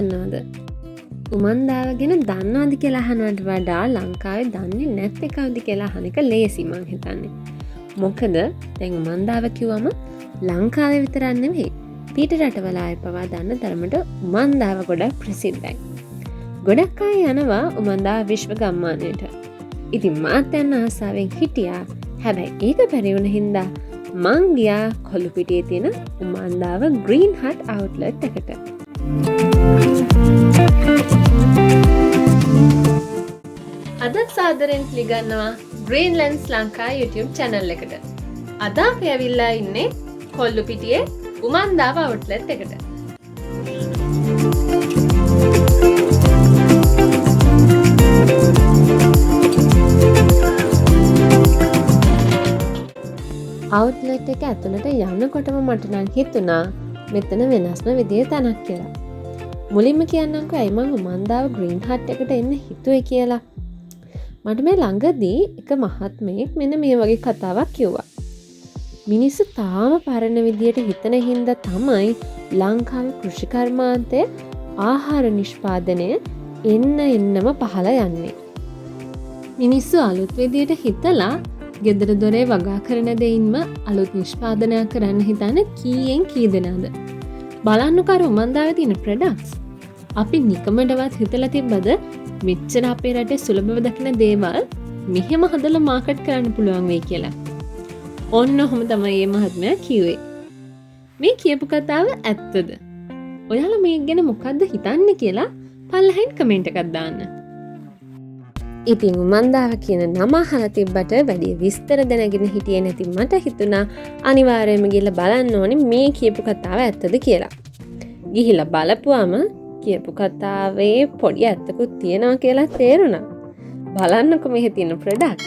දන්නවද? උමන්දාව ගැන දන්නවද කියලා අහනවට වඩා ලංකාවේ දන්නේ නැත්තේ කවුද කියලා අහන එක ලේසි මං හිතන්නේ. මොකද දැන් උමන්දාව කිව්වම ලංකාවේ විතරක් නෙවෙයි පිට රටවල අය පවා දන්න තරමට උමන්දාව ගොඩක් ප්‍රසිද්ධයි. ගොඩක් අය යනවා උමන්දාව විශ්ව ගම්මානයට. ඉතින් මාත් යන්න ආසාවෙන් හිටියා. හැබැයි ඒක බැරි වුණ හින්දා මං ගියා කොල්ලුපිටියේ තියෙන උමන්දාව ග්‍රීන් හට් අවුට්ලට් එකට. අද සාදරෙන් පිළිගන්නවා ග්‍රීන්ලන්ඩ්ස් ලංකා YouTube channel එකට. අද අපි ඇවිල්ලා ඉන්නේ කොල්ලුපිටියේ උමන්දාව අවුට්ලට් එකට. අවුට්ලට් එක ඇතුළට යනකොටම මට නම් හිතුණා මෙතන වෙනස්ම විදිහේ තැනක් කියලා. මුලින්ම කියන්නම්කෝ ඇයි මං උමන්දාව ග්‍රීන් හට් එකට එන්න හිතුවේ කියලා. මට මේ ළඟදී එක මහත්මයෙක් මෙන්න මේ වගේ කතාවක් කිව්වා. මිනිස්සු තාම පරණ විදියට හිතන හින්දා තමයි ලංකාවේ කෘෂිකර්මාන්තයේ ආහාර නිෂ්පාදනය එන්නම පහළ යන්නේ. මිනිස්සු අලුත් විදියට හිතලා ගෙදර දොරේ වගා කරන දෙයින්ම අලුත් නිෂ්පාදනයක් කරන්න හිතන කීයෙන් කී දෙනාද? බලන්නකෝ අර උමන්දාවේ තියෙන ප්‍රොඩක්ට්ස්. අපි නිකමඩවත් හිතලා තිබ්බද මෙච්චර අපේ රටේ සුලභව දකින දේවල් මෙහෙම හදලා මාකට් කරන්න පුළුවන් වෙයි කියලා. ඔන්න ඔහොම තමයි මේ මහත්මයා කිව්වේ. මේ කියපු කතාව ඇත්තද? ඔයාලා මේක ගැන මොකද්ද හිතන්නේ කියලා පල්ලෙහින් කමෙන්ට් එකක් දාන්න. ඉතින් උමන්දාව කියන නම අහලා තිබ්බට වැඩි විස්තර දැනගෙන හිටියේ නැති මට හිතුණා අනිවාර්යයෙන්ම ගිහලා බලන්න ඕනේ මේ කියපු කතාව ඇත්තද කියලා. ගිහිල්ලා බලපුවාම කියපු කතාවේ පොඩි ඇත්තකුත් තියෙනවා කියලා තේරුණා. බලන්නකො මෙහි තියෙන ප්‍රොඩක්ට්ස්.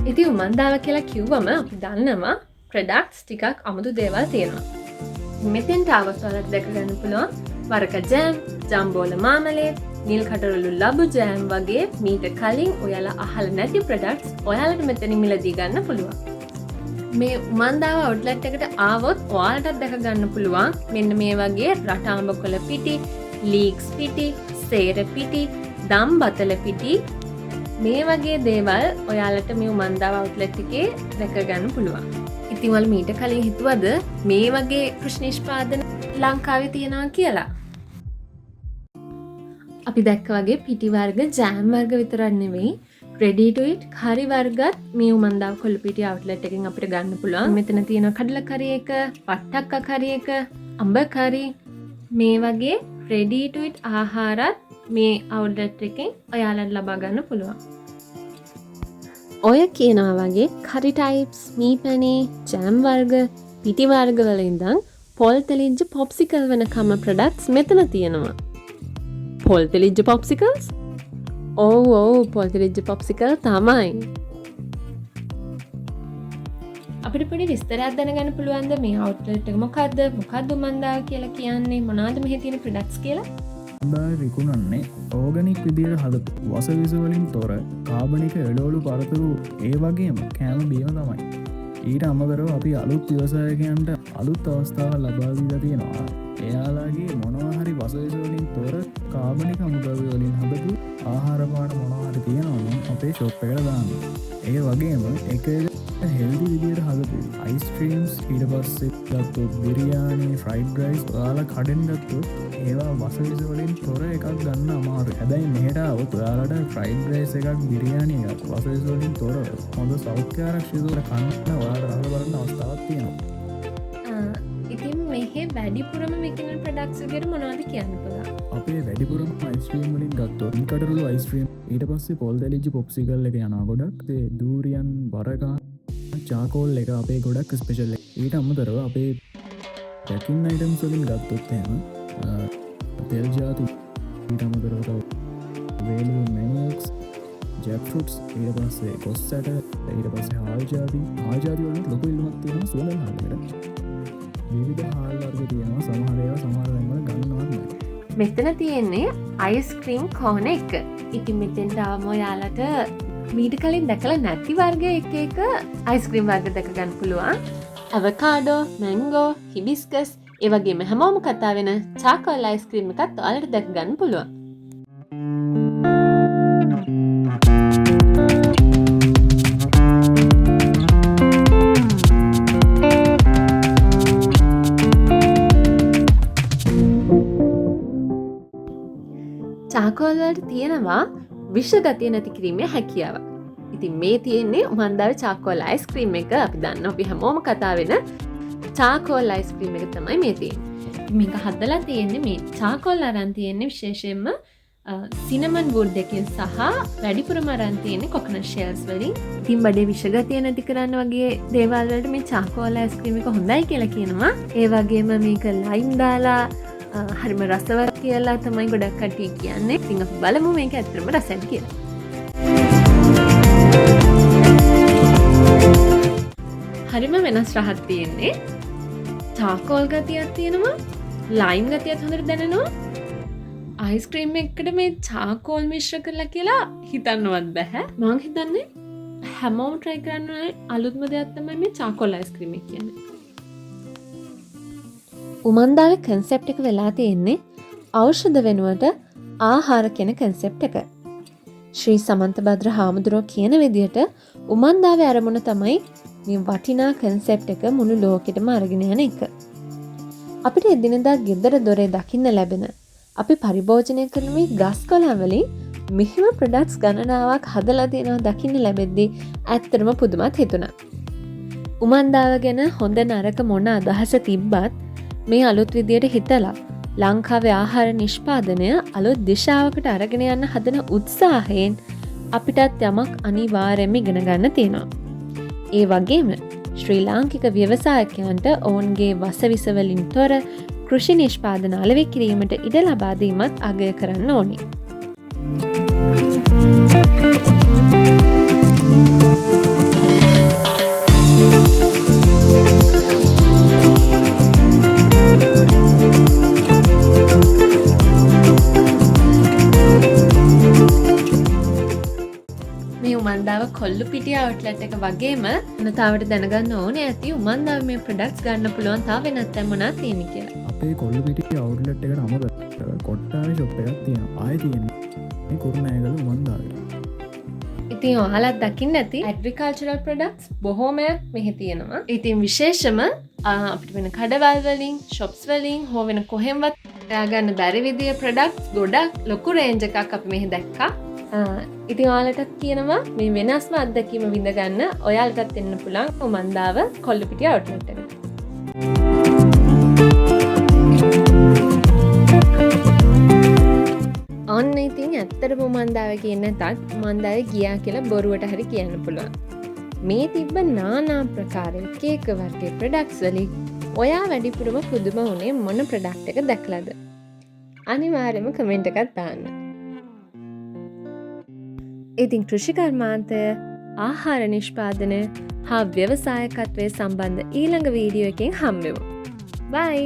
ඉතින් උමන්දාව කියලා කිව්වම අපි දන්නවා ප්‍රොඩක්ට්ස් ටිකක් අමුතු දේවල් තියෙනවා. මෙතෙන්ට ආවොත් ඔයාලට දැක ගන්න පුළුවන් වරක ජෑම්, ජම්බෝල මාමලේඩ්, නිල් කටරළු ලබු ජෑම් වගේ මීට කලින් ඔයාලා අහලා නැති ප්‍රොඩක්ට්ස් ඔයාලට මෙතනින් මිලදී ගන්න පුළුවන්. මේ උමන්දාව අවුට්ලට් එකට ආවොත් ඔයාලටත් දැක ගන්න පුළුවන් මෙන්න මේ වගේ රටාඹකොළ පිටි, ලීක්ස් පිටි, සේර පිටි, දම් බතල පිටි මේ වගේ දේවල් ඔයාලට මේ උමන්දාව අවුට්ලට් එකේ දැක ගන්න පුළුවන්. ඉතින් ඔයාලා මීට කලින් හිතුවද මේ වගේ කෘෂි නිෂ්පාදන ලංකාවේ තියෙනවා කියලා? අපි දැක්ක වගේ පිටි වර්ග, ජෑම් වර්ග විතරක් නෙවෙයි ready to eat curry වර්ගත් මේ උමන්දාව කොල්ලුපිටිය අවුට්ලට් එකෙන් අපිට ගන්න පුළුවන්. මෙතන තියෙන කඩල කරි එක, වට්ටක්ක කරි එක, අඹ කරි මේ වගේ ready to eat ආහාරත් මේ අවුට්ලට් එකෙන් ඔයාලට ලබා ගන්න පුළුවන්. ඔය කියනවා වගේ කරි ටයිප්ස්, මීපැණි, ජෑම් වර්ග, පිටි වර්ග වල ඉඳන් පොල් තෙලිජ්ජ පොප්සිකල් වෙනකම් ප්‍රොඩක්ට්ස් මෙතන තියෙනවා. පොල් තෙලිජ්ජ පොප්සිකල්ස්? ඔව් පොල් තෙලිජ්ජ පොප්සිකල් තමයි. අපිට පොඩි විස්තරයක් දැනගන්න පුළුවන්ද මේ අවුට්ලට් එක මොකද්ද? මොකද්ද උමන්දාව කියලා කියන්නේ? මොනවද මෙහි තියෙන ප්‍රොඩක්ට්ස් කියලා? උමන්දාව විකුණන්නේ ඕගනික් විදියට හදපු වසවිස වලින් තොර කාබනික එළවලු පරතුරු ඒ වගේම කෑම බීම තමයි. ඊට අමතරව අපි අලුත් ව්‍යවසායකයන්ට අලුත් අවස්ථාවක් ලබා දීලා තියෙනවා. එයාලාගේ මොනවා හරි වසවිස වලින් තොර කාබනික අමුද්‍රව්‍ය වලින් හදපු ආහාර පාන මොනවා හරි තියෙනවා නම් අපේ ෂොප් එකට දාන්න. ඒ වගේම එක හෙල්දි විදියට හදපු අයිස්ක්‍රීම්ස්, ඊට පස්සේ ගත්තොත් බිරියානි, ෆ්‍රයිඩ් රයිස් ඔයාලා කඩෙන් ගත්තොත් ඒවා වසවිස වලින් තොර එකක් ගන්න අමාරුයි. හැබැයි මෙහෙට આવොත් ඔයාලට ෆ්‍රයිඩ් රයිස් එකක්, බිරියානි එකක් වසවිස වලින් තොර හොඳ සෞඛ්‍ය ආරක්ෂිතව කන්න ඔයාලට අහලා බලන්න අවස්ථාවක් තියෙනවා. ඉතින් මෙහි වැඩිපුරම විකින ප්‍රොඩක්ට්ස් විදියට මොනවද කියන්න පුළුවන්? අපේ වැඩිපුරම අයිස්ක්‍රීම් වලින් ගත්තොත් නිකටරළු අයිස්ක්‍රීම්, ඊට පස්සේ පොල් තෙලිජ්ජ පොප්සිකල් එක යනවා ගොඩක්. ඒ දූරියන්, බරකා, චාකෝල් එක අපේ ගොඩක් ස්පෙෂල් එක. ඊට අමතරව අපේ පැකින් අයිටම්ස් වලින් ගත්තොත් එහෙම තෙල් ජාති, ඊට අමතරව තව වේලු මැනියක්ස්, ජැක් ෆෘට්ස්, ඊට පස්සේ කොස්සට, ඊට පස්සේ හාල් ජාති වලින් ලොකු ඉල්ලුමක් තියෙනවා සුවඳ හාල්වලට. විවිධ හාල් වර්ග තියෙනවා. සමහර ඒවා සමහර තැන්වල ගන්නවත් නැහැ. මෙතන තියෙන්නේ අයිස්ක්‍රීම් කෝන එක. ඉතින් මෙතෙන්ට ආවම ඔයාලට මීට කලින් දැකලා නැති වර්ග එක අයිස්ක්‍රීම් වර්ග දැක ගන්න පුළුවන්. අවකාඩෝ, මැංගෝ, හිබිස්කස්, ඒ වගේම හැමෝම කතා වෙන චාකෝල් අයිස්ක්‍රීම් එකත් ඔයාලට දැක ගන්න පුළුවන්. චාකෝල් වලට තියෙනවා විෂ ගතිය නැති කිරීමේ හැකියාව. ඉතින් මේ තියෙන්නේ උමන්දාවේ චාකෝල් අයිස්ක්‍රීම් එක. අපි දන්නවා අපි හැමෝම කතා වෙන චාකෝල් අයිස්ක්‍රීම් එක තමයි මේ තියෙන්නේ. මේක හදලා තියෙන්නේ මේ චාකෝල් අරන් තියෙන්නේ විශේෂයෙන්ම සිනමන් වුඩ් එකෙන් සහ වැඩිපුරම අරන් තියෙන්නේ කොකනට් ෂෙල්ස් වලින්. ඉතින් බඩේ විෂ ගතිය නැති කරන්න වගේ දේවල් වලට මේ චාකෝල් අයිස්ක්‍රීම් එක හොඳයි කියලා කියනවා. ඒ වගේම මේක ලයිම් දාලා හරිම රසවත් කියලා තමයි ගොඩක් කට්ටිය කියන්නේ. ඉතින් අපි බලමු මේක ඇත්තටම රසයි කියලා. හරිම වෙනස් රහක් තියෙන්නේ. චාකෝල් ගතියක් තියෙනවා, ලයිම් ගතියත් හොඳට දැනෙනවා. අයිස්ක්‍රීම් එකකට මේ චාකෝල් මිශ්‍ර කරලා කියලා හිතන්නවත් බෑ. මම හිතන්නේ හැමෝම try කරන්න ඕනේ අලුත්ම දෙයක් තමයි මේ චාකෝල් අයිස්ක්‍රීම් එක කියන්නේ. උමන්දාවේ කන්සෙප්ට් එක වෙලා තියෙන්නේ ඖෂධ වෙනුවට ආහාර කියන කන්සෙප්ට් එක. ශ්‍රී සමන්තභද්‍ර හාමුදුරුවෝ කියන විදිහට උමන්දාවේ අරමුණ තමයි මේ වටිනා කන්සෙප්ට් එක මුළු ලෝකෙටම අරගෙන යන එක. අපිට එදිනෙදා ගෙදර දොරේ දකින්න ලැබෙන අපි පරිභෝජනය කරන මේ ගස් කොළන් වලින් මෙහිම ප්‍රොඩක්ට්ස් ගණනාවක් හදලා තියෙනවා දකින්න ලැබෙද්දී ඇත්තටම පුදුමත් හිතුණා. උමන්දාව ගැන හොඳ නරක මොන අදහස තිබ්බත් මේ අලුත් විදියට හිතලා ලංකාවේ ආහාර නිෂ්පාදනය අලුත් දිශාවකට අරගෙන යන්න හදන උත්සාහයෙන් අපිටත් යමක් අනිවාර්යයෙන්ම ඉගෙන ගන්න තියෙනවා. ඒ වගේම ශ්‍රී ලාංකික ව්‍යවසායකයන්ට ඔවුන්ගේ වසවිස වලින් තොර කෘෂි නිෂ්පාදන අලෙවි කිරීමට ඉඩ ලබා දීමත් අගය කරන්න ඕනේ. උමන්දාව කොල්ලු පිටිය අවුට්ලට් එක වගේම නතාවට දැනගන්න ඕනේ ඇති උමන්දාව මේ ප්‍රොඩක්ට්ස් ගන්න පුළුවන් තව වෙනත් තැන් මොනවද තියෙන්නේ කියලා. අපේ කොල්ලු පිටිය අවුට්ලට් එකට අමතක කොට්ටාවේ ෂොප් එකක් තියෙනවා. ආයේ තියෙන්නේ මේ කුරුණෑගල උමන්දාවේ. ඉතින් ඔයාලත් දකින්න ඇති ඇග්‍රිකල්චරල් ප්‍රොඩක්ට්ස් බොහෝමයක් මෙහි තියෙනවා. ඉතින් විශේෂම අපිට වෙන කඩවල් වලින්, shops වලින් හෝ වෙන කොහෙන්වත් හොයාගන්න බැරි විදිය ප්‍රොඩක්ට්ස් ගොඩක් ලොකු රේන්ජ් එකක් අපි මෙහි දැක්කා. ඉතින් ඔයාලටත් කියනවා මේ වෙනස්ම අත්දැකීම විඳ ගන්න ඔයාලටත් එන්න පුළුවන් උමන්දාව කොල්ලුපිටිය අවුට්ලට් එකට. ඔන්න ඉතින් ඇත්තටම උමන්දාව කියන්නේ නැතත් උමන්දාවේ ගියා කියලා බොරුවට හරි කියන්න පුළුවන්. මේ තිබ්බ নানা ප්‍රකාර එක වර්ගයේ ප්‍රොඩක්ට්ස් වලින් ඔයා වැඩිපුරම පුදුම වුණේ මොන ප්‍රොඩක්ට් එක දැක්ලාද? අනිවාර්යයෙන්ම කමෙන්ට් එකක් දාන්න. ඉතින් කෘෂි කර්මාන්තය, ආහාර නිෂ්පාදනය හා ව්‍යවසායකත්වය සම්බන්ධ ඊළඟ වීඩියෝ එකෙන් හම්බෙමු. බයි!